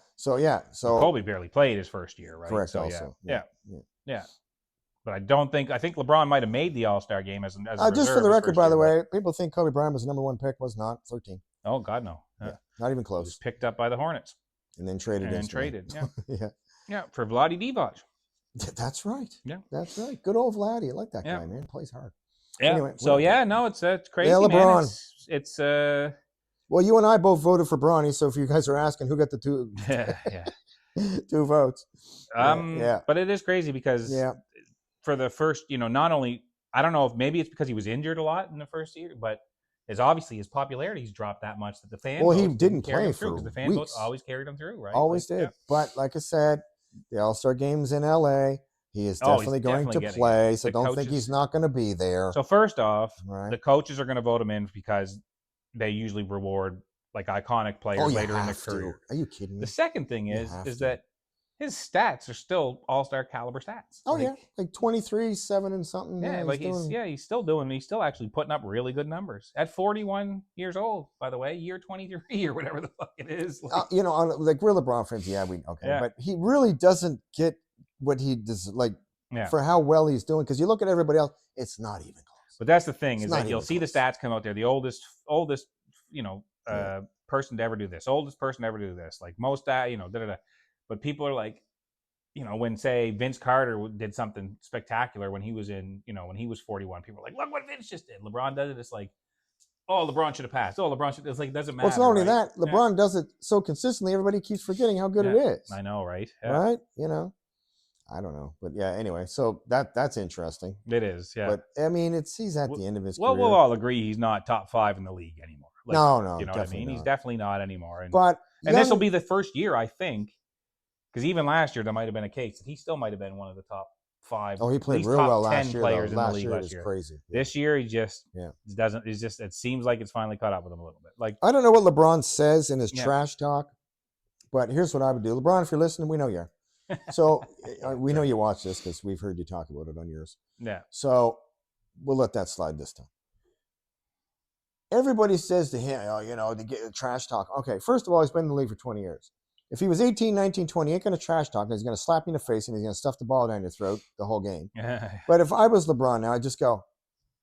So Kobe barely played his first year, right? Correct. So, also. Yeah. But I think LeBron might have made the All-Star game as a just for the record, by the way, people think Kobe Bryant was the number 1 pick. Was not. 13. Oh God, no. Not even close. He was picked up by the Hornets and then traded. Yeah. Yeah. For Vlade Divac. That's right. Yeah. That's right. Good old Vladdy. I like that guy, man. Plays hard. Yeah. Anyway, so it's crazy. Yeah, LeBron. Man. It's Well, you and I both voted for Bronny, so if you guys are asking who got the 2 2 votes. But it is crazy because for the first, not only, I don't know if maybe it's because he was injured a lot in the first year, but obviously his popularity's dropped that much that the fan votes he didn't play for because the fan weeks. votes always carried him through, right? Always did. Yeah. But like I said, the All-Star game's in LA. He is definitely going to play, so don't think he's not going to be there. So first off, the coaches are going to vote him in because they usually reward iconic players later in their career. Are you kidding me? The second thing is that his stats are still all-star caliber stats. Oh, like 23, 7 and something. Yeah, he's still actually putting up really good numbers at 41 years old, by the way, year 23 or whatever the fuck it is. We're LeBron fans. But he really doesn't get what he does, for how well he's doing. Because you look at everybody else, it's not even close. But that's the thing, is that you'll see the stats come out there. The oldest, person to ever do this, oldest person to ever do this, most, But people are like, when say Vince Carter did something spectacular when he was when he was 41, people are like, look what Vince just did. LeBron does it. It's like, oh, LeBron should have passed. Oh, LeBron should. It's like, doesn't matter. Well, it's not only that. LeBron does it so consistently, everybody keeps forgetting how good it is. I know, right? Yeah. Right? I don't know, but anyway, so that's interesting. It is, yeah. But I mean, he's at the end of his career. Well, we'll all agree he's not top 5 in the league anymore. No, you know what I mean. He's definitely not anymore. And this will be the first year, I think, because even last year there might have been a case that he still might have been one of the top 5. Oh, he played real well last year. Players in the league last year. Crazy. This year he just doesn't. It's just, it seems like it's finally caught up with him a little bit. I don't know what LeBron says in his trash talk, but here's what I would do. LeBron, if you're listening, we know you are. So we know you watch this because we've heard you talk about it on yours. Yeah. So we'll let that slide this time. Everybody says to him, to get trash talk. Okay, first of all, he's been in the league for 20 years. If he was 18, 19, 20, he ain't going to trash talk. He's going to slap you in the face and he's going to stuff the ball down your throat the whole game. But if I was LeBron now, I'd just go,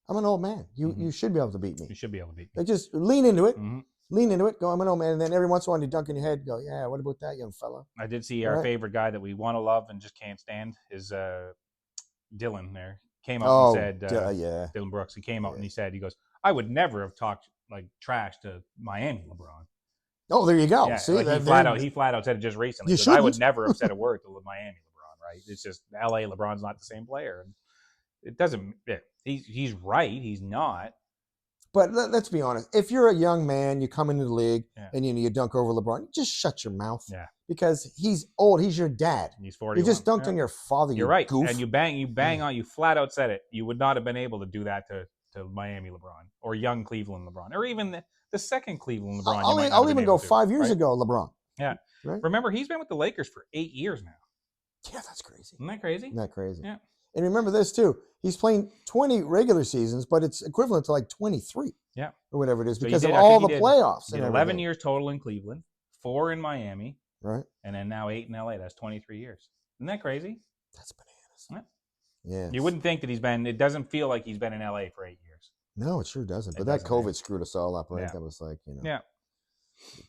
I'm an old man. You should be able to beat me. You should be able to beat me. Just lean into it. Mm-hmm. Lean into it, go, I'm an old man. And then every once in a while you dunk in your head, go, yeah, what about that young fella? I did see our favorite guy that we want to love and just can't stand is Dylan there. Came up and said, Dylan Brooks, he came up and he said, he goes, I would never have talked like trash to Miami LeBron. Oh, there you go. Yeah, See, like he flat out said it just recently. You Because I would shouldn't. never have said a word to Miami LeBron, right? It's just LA LeBron's not the same player, and it doesn't. Yeah, he's right. He's not. But let's be honest. If you're a young man, you come into the league Yeah. and you dunk over LeBron, just shut your mouth. Yeah. Because he's old. He's your dad. He's 41. You just dunked on your father. You're you right. goof. And you bang on. You flat out said it. You would not have been able to do that to Miami LeBron or young Cleveland LeBron or even the second Cleveland LeBron. I'll even go 5 years ago, LeBron. Yeah. Right? Remember, he's been with the Lakers for 8 years now. Yeah, that's crazy. Isn't that crazy? Isn't that crazy? Yeah. And remember this too. He's playing 20 regular seasons, but it's equivalent to like 23. Yeah. Or whatever it is So because of all the playoffs. He did 11 years total in Cleveland, 4 in Miami. Right. And then now 8 in LA. That's 23 years. Isn't that crazy? That's bananas. Yeah. You wouldn't think that it doesn't feel like he's been in LA for 8 years. No, it sure doesn't. But that COVID screwed us all up, right? That was like, Yeah.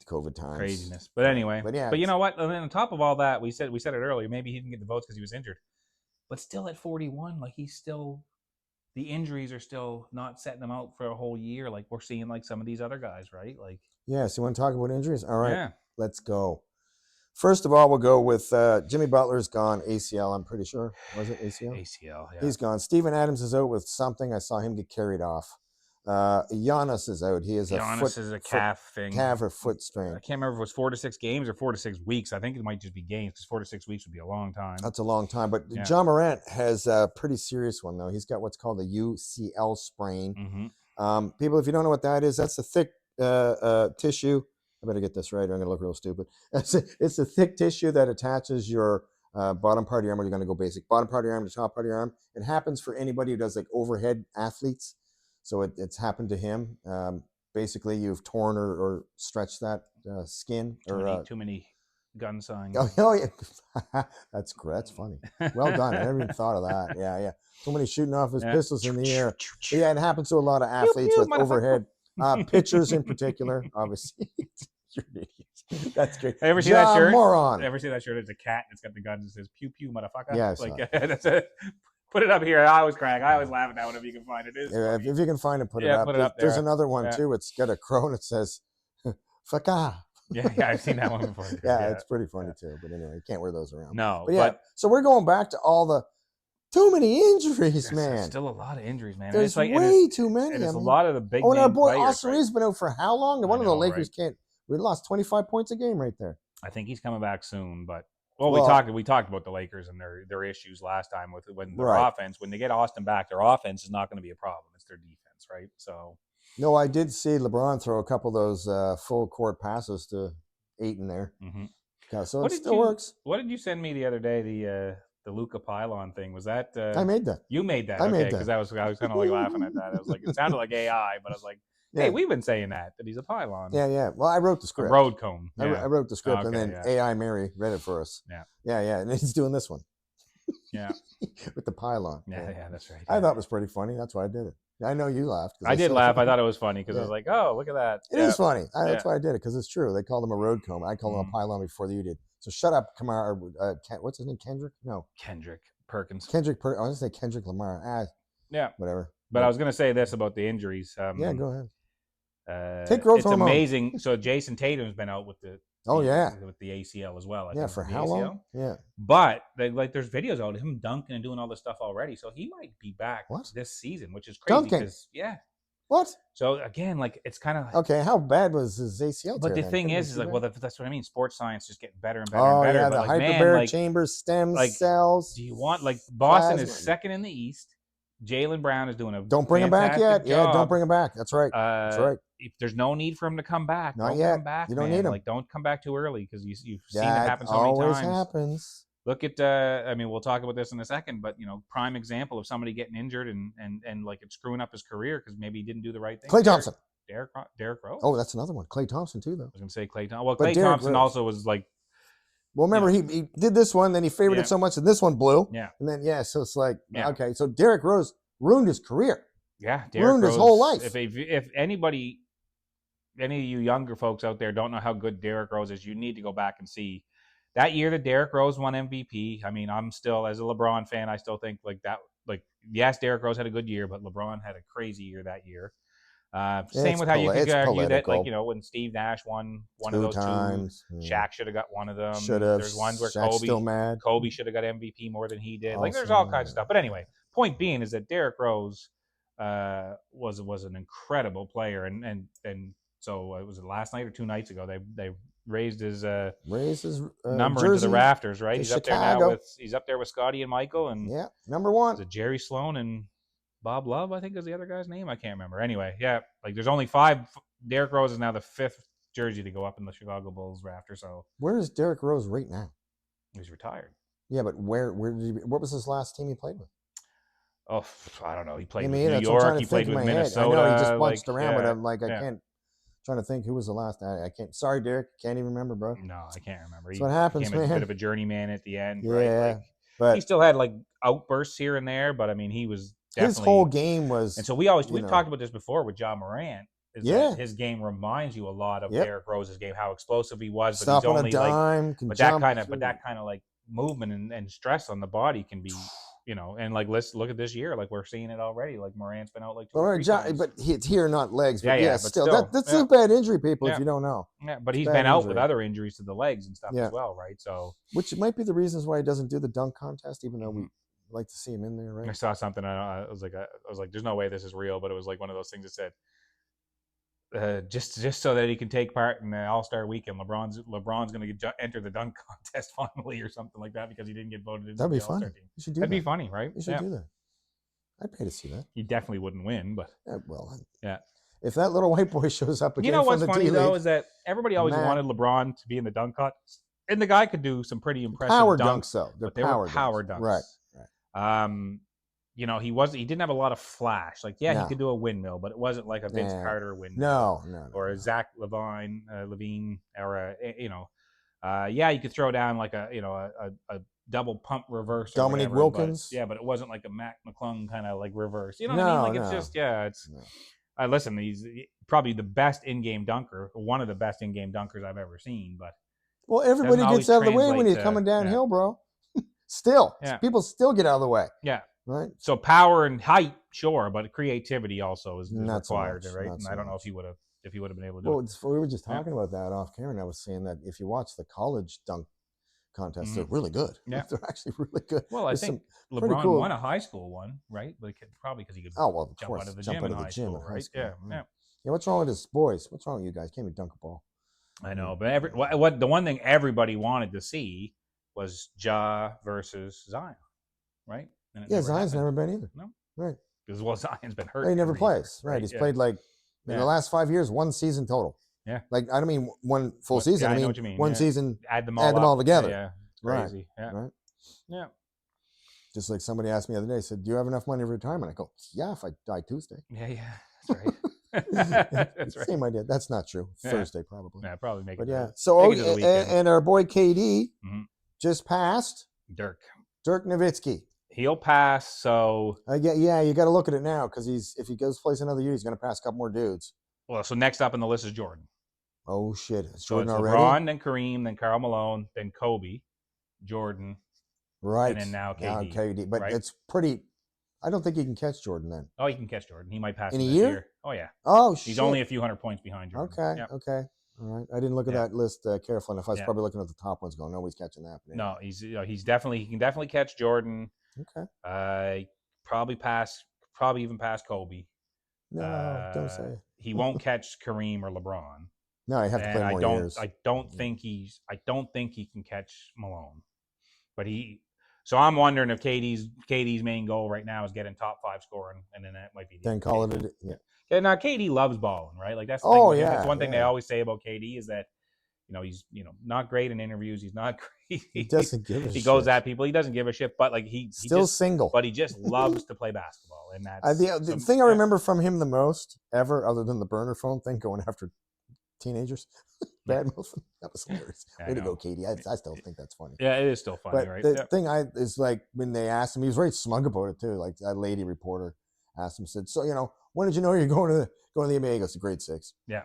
COVID times. Craziness. But anyway. But you know what? And then on top of all that, we said it earlier, maybe he didn't get the votes because he was injured. But still at 41, like the injuries are still not setting him out for a whole year like we're seeing like some of these other guys, right? Like, yeah, so you want to talk about injuries? All right. Yeah. Let's go. First of all, we'll go with Jimmy Butler's gone ACL, I'm pretty sure. Was it ACL? ACL, yeah. He's gone. Steven Adams is out with something. I saw him get carried off. Giannis is out. He is a calf thing. Calf or foot strain. I can't remember if it was 4 to 6 games or 4 to 6 weeks. I think it might just be games because 4 to 6 weeks would be a long time. That's a long time. But John Morant has a pretty serious one, though. He's got what's called a UCL sprain. Mm-hmm. People, if you don't know what that is, that's a thick tissue. I better get this right, or I'm going to look real stupid. It's a thick tissue that attaches your bottom part of your arm, where you're going to go basic. Bottom part of your arm to top part of your arm. It happens for anybody who does like overhead athletes. So it's happened to him. Basically, you've torn or stretched that skin. Too many gun signs. Oh yeah. That's funny. Well done. I never even thought of that. Yeah. Somebody shooting off his pistols in the air. But yeah, it happens to a lot of athletes with overhead. Pitchers in particular, obviously. You're an idiot. That's great. Ever see that shirt? Moron. Ever see that shirt? It's a cat. It's got the gun that says "pew pew, motherfucker." Yeah, that's it. Put it up here. I always crack. I always laugh at that one if you can find it. If you can find it, put it up. Put it up there. There's another one too. It's got a crow and it says "faka." Yeah, I've seen that one before. Yeah, it's pretty funny too. But anyway, you can't wear those around. No, but so we're going back to all the too many injuries, man. There's still a lot of injuries, man. There's way too many. There's a lot of the big. And our boy players, Austin Reeves been out for how long? One of the Lakers can't. We lost 25 points a game right there. I think he's coming back soon, but we talked about the Lakers and their issues last time with when their offense. When they get Austin back, their offense is not going to be a problem. It's their defense, right? So. No, I did see LeBron throw a couple of those full court passes to Ayton there. Mm-hmm. So it still works. What did you send me the other day? The Luca pylon thing, was that? I made that. You made that. I made that because I was kind of like laughing at that. I was like, it sounded like AI, but I was like, hey, we've been saying that he's a pylon. Yeah. Well, I wrote the script. A road cone. Yeah. I wrote the script, and then AI Mary read it for us. Yeah. And he's doing this one. Yeah. With the pylon. Yeah, that's right. I thought it was pretty funny. That's why I did it. I know you laughed. I did laugh. I thought it was funny because I was like, oh, look at that. It is funny. That's why I did it, because it's true. They called him a road cone. I called him a pylon before you did. So shut up, Kamara. What's his name? Kendrick? No. Kendrick Perkins. I was going to say Kendrick Lamar. Yeah. Whatever. But I was going to say this about the injuries. Yeah, go ahead. Take growth hormone. It's amazing. So Jason Tatum's been out with the with the ACL as well. I think, for how long? Yeah. But there's videos out of him dunking and doing all this stuff already. So he might be back this season, which is crazy. Dunking? What? So again, it's kind of okay. How bad was his ACL? But the thing is that's what I mean. Sports science just getting better and better and better. Yeah, the hyperbaric chambers, stem cells. Do you want Boston is second in the East? Jaylen Brown is doing a don't bring him back yet. Job. Yeah, don't bring him back. That's right. That's right. If there's no need for him to come back, not don't yet. Come back, you don't need him. Don't come back too early because you've seen it happen so many times. Always happens. Look at we'll talk about this in a second, but prime example of somebody getting injured and it's screwing up his career because maybe he didn't do the right thing. Klay Thompson. Derrick Rose. Oh, that's another one. Klay Thompson too, though. I was gonna say Klay Thompson. Well, Klay Thompson also was like. Well, remember he did this one, then he favored it so much, and this one blew. Yeah. And then so it's like okay, so Derrick Rose ruined his career. Yeah, ruined his whole life. If anybody, any of you younger folks out there don't know how good Derrick Rose is, you need to go back and see that year that Derrick Rose won MVP. I mean, I'm still, as a LeBron fan, I still think yes, Derrick Rose had a good year, but LeBron had a crazy year that year. Same with how you could it's argue that, like, political. when Steve Nash won one of 2 those times. two, Shaq should have got one of them. Should have. There's ones where Shaq's still mad. Kobe should have got MVP more than he did. Like, there's Also, all kinds of stuff. But anyway, point being is that Derrick Rose was an incredible player, and so it was last night or 2 nights ago they raised his number jersey into the rafters, right? He's Chicago. up there with Scotty and Michael, and yeah, number 1. is it Jerry Sloan and Bob Love, I think, is the other guy's name. I can't remember. Anyway, yeah, like there's only 5. Derrick Rose is now the 5th jersey to go up in the Chicago Bulls rafter. So where is Derrick Rose right now? He's retired. Yeah, but where did he? What was his last team he played with? Oh, I don't know. He played with New York. He played with Minnesota. I know he just bunched around, yeah, but I'm like, I can't. Trying to think who was the last. I can't. Sorry, Derek. Can't even remember, bro. No, I can't remember. That's what happens, became man. a bit of a journeyman at the end, yeah, right? Like, but he still had like outbursts here and there, but I mean, he was definitely, his whole game was. And so we've talked about this before with John Morant. That his game reminds you a lot of Derrick Rose's game, how explosive he was, but he's only on a dime, like, but that kind of like movement and stress on the body can be, and like let's look at this year, like we're seeing it already. Like Morant's been out like 2 or 3 times. But it's here, not legs. But but still, that's a bad injury, people. If you don't know, but he's been out with other injuries to the legs and stuff as well, right? So, which might be the reasons why he doesn't do the dunk contest, even though we like to see him in there, right? I saw something. I was like, there's no way this is real, but it was like one of those things that said, just so that he can take part in the All-Star weekend, LeBron's going to enter the dunk contest finally or something like that because he didn't get voted into the All-Star team. You should do That'd be funny, right? You should do that. I'd pay to see that. He definitely wouldn't win, but if that little white boy shows up again, what's funny though is that everybody always wanted LeBron to be in the dunk contest, and the guy could do some pretty impressive power dunks, though. They were power dunks, right? He didn't have a lot of flash. Like, he could do a windmill, but it wasn't like a Vince Carter windmill. No. Or a Zach Levine, or you could throw down like a double pump reverse. Dominique Wilkins. But it wasn't like a Mac McClung kind of like reverse. You know what I mean? Like, it's just, listen, he's probably the best in-game dunker, one of the best in-game dunkers I've ever seen. But everybody gets out of the way when you're coming downhill, bro. Still, people still get out of the way. Yeah. Right. So power and height, sure, but creativity also is required, right? And I don't know if he would have been able to do it. We were just talking about that off camera, and I was saying that if you watch the college dunk contests, they're really good. Yeah, they're actually really good. Well, I think LeBron won a high school one, right? But probably because he could jump out of the gym in high school, right? Yeah. What's wrong with this, boys? What's wrong with you guys? Can't even dunk a ball. I know, but the one thing everybody wanted to see was Ja versus Zion, right? Zion's never been either. No, right? Because Zion's been hurt. He never plays. Right? He's played like in the last 5 years, 1 season total. Yeah. Like, I don't mean 1 full season. I know what you mean. 1 season. Add them all together. Yeah. It's crazy. Right. Yeah. Right. Yeah. Just like somebody asked me the other day, said, "Do you have enough money for retirement?" I go, "Yeah, if I die Tuesday." Yeah. That's right. That's right. Same idea. That's not true. Thursday probably. Yeah, probably make it. But so and our boy KD just passed. Dirk Nowitzki. He'll pass. So you got to look at it now because if he goes plays another year, he's going to pass a couple more dudes. Well, so next up on the list is Jordan. Oh shit! It's Jordan already. LeBron, then Kareem, then Karl Malone, then Kobe, Jordan. Right. And then now KD. But it's pretty. I don't think he can catch Jordan then. Oh, he can catch Jordan. He might pass in him a this year. Oh yeah. Oh shit. He's only a few hundred points behind Jordan. Okay. Yep. Okay. All right. I didn't look at that list carefully enough. I was probably looking at the top ones, going, "Nobody's catching that." No, he can definitely catch Jordan. Okay. Probably even pass Kobe. No, don't say it. He won't catch Kareem or LeBron. No, I have to play more years. I don't think he can catch Malone. But so I'm wondering if KD's main goal right now is getting top 5 scoring, and then that might be then call it. Yeah. Now KD loves balling, right? Like that's the thing. That's one thing they always say about KD is that he's not great in interviews. He's not great. He doesn't give a shit. He goes at people. He doesn't give a shit. But like he still single. But he just loves to play basketball, and that's the thing I remember from him the most ever, other than the burner phone thing, going after teenagers. Bad move. That was hilarious. Way to go, Katie. I still think that's funny. Yeah, it is still funny, but right? The thing is like when they asked him, he was very smug about it too. Like that lady reporter asked him, said, "So when did you know you're going to the NBA?" He goes to grade 6. Yeah.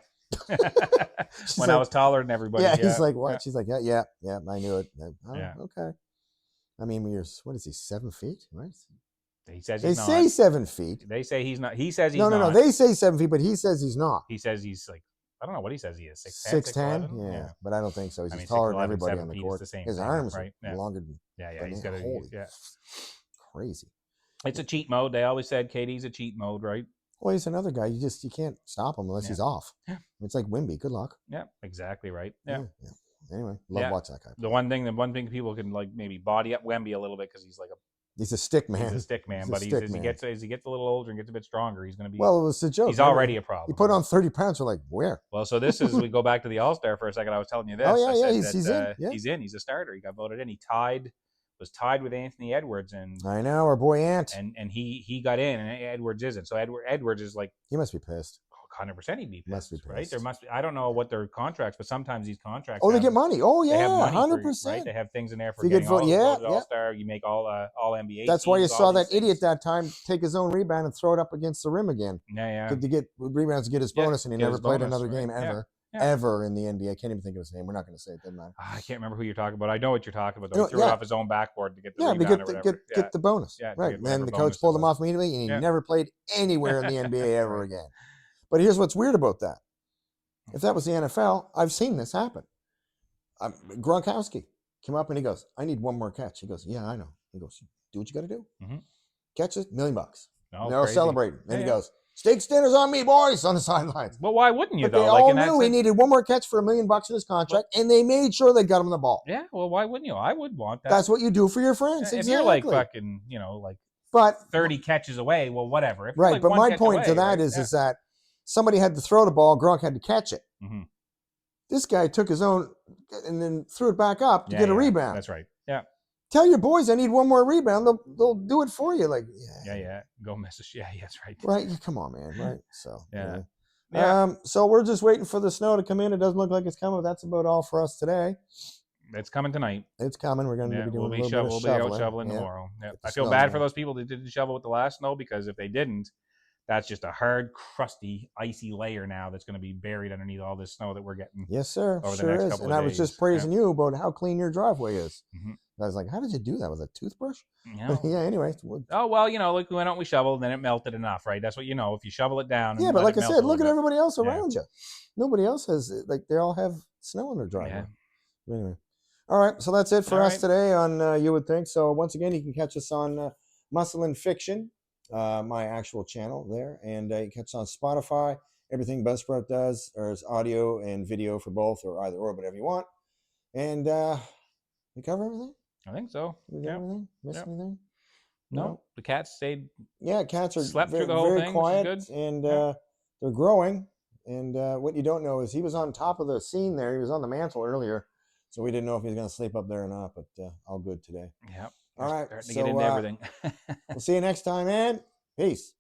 When I was taller than everybody. Yeah, he's like, what? She's like, yeah, I knew it. Yeah. Okay. I mean, what is he, 7 feet, right? He says They he's say not. 7 feet. They say he's not. He says he's No, not. they say 7 feet, but he says he's not. He says he's like, I don't know what he says he is. 6'10", 6'10"? Yeah, but I don't think so. He's taller than everybody on the court. The same His thing, arms right? are longer than. Yeah. He's got crazy. It's a cheat mode. They always said KD's a cheat mode, right? Well, he's another guy. You can't stop him unless he's off. Yeah. It's like Wimby. Good luck. Yeah, exactly right. Yeah. Anyway, watch that guy. The one thing people can like maybe body up Wemby a little bit because he's like he's a stick man. He's a stick man, but as he gets a little older and gets a bit stronger, he's going to be. Well, it was a joke. He's already a problem. He put on 30 pounds. We're like, where? Well, so this is we go back to the All-Star for a second. I was telling you this. Oh yeah, he's in. Yeah. He's in. He's a starter. He got voted in. He was tied with Anthony Edwards, and I know our boy Ant. And he got in, and Edwards isn't. So Edwards is like he must be pissed. 100% he'd be pissed, must be pissed. Right? There must be. I don't know what their contracts, but sometimes these contracts. Oh, they get money. Oh yeah, 100%. Right? They have things in there for getting All-Star. You make all NBA. That's why you saw that idiot that time take his own rebound and throw it up against the rim again. Yeah. To get rebounds to get his bonus, and he never played another game ever. Yeah. Ever in the NBA. I can't even think of his name. We're not going to say it. Doesn't matter. I can't remember who you're talking about. I know what you're talking about. Though. He threw it off his own backboard to get the rebound get the bonus. Yeah, right. And then the coach pulled him off immediately, and he never played anywhere in the NBA ever again. But here's what's weird about that. If that was the NFL, I've seen this happen. Gronkowski came up and he goes, "I need one more catch." He goes, "Yeah, I know." He goes, "Do what you got to do. Catch it, $1 million." And they're all celebrating. And he goes, "Steak dinner's on me, boys," on the sidelines. Well, why wouldn't you, but though? They all knew he needed one more catch for $1 million in his contract, and they made sure they got him the ball. Yeah, well, why wouldn't you? I would want that. That's what you do for your friends. If you're like fucking, but 30 catches away, well, whatever. Right, but my point to that is that somebody had to throw the ball, Gronk had to catch it. This guy took his own and then threw it back up to get a rebound. That's right. Yeah. Tell your boys I need one more rebound. They'll do it for you. Like Go message. Yeah, that's right. Right. Come on, man. Right. So yeah. So we're just waiting for the snow to come in. It doesn't look like it's coming. That's about all for us today. It's coming tonight. It's coming. We're going to be doing a little bit of shoveling. We'll be out shoveling tomorrow. Yeah. I feel bad for those people that didn't shovel with the last snow, because if they didn't, that's just a hard, crusty, icy layer now that's going to be buried underneath all this snow that we're getting. Yes, sir. Over the next couple of days. And I was just praising you about how clean your driveway is. I was like, how did you do that? With a toothbrush? Yeah, anyway. Oh, well, like, why don't we shovel? Then it melted enough, right? That's what if you shovel it down. Yeah, but like I said, look at everybody else around you. Nobody else has, they all have snow in their driveway. Yeah. Anyway. All right, so that's it for us today on You Would Think. So once again, you can catch us on Muscle and Fiction. My actual channel there, and you catch on Spotify. Everything Buzzsprout does is audio and video for both, or either or, whatever you want. And we cover everything. I think so. We got everything. Missed anything? No. The cats stayed. Yeah, cats are slept through the whole very thing, quiet, which is good. and they're growing. And what you don't know is he was on top of the scene there. He was on the mantle earlier, so we didn't know if he was going to sleep up there or not. But all good today. Yeah. All right. Starting to get into everything. We'll see you next time, man. Peace.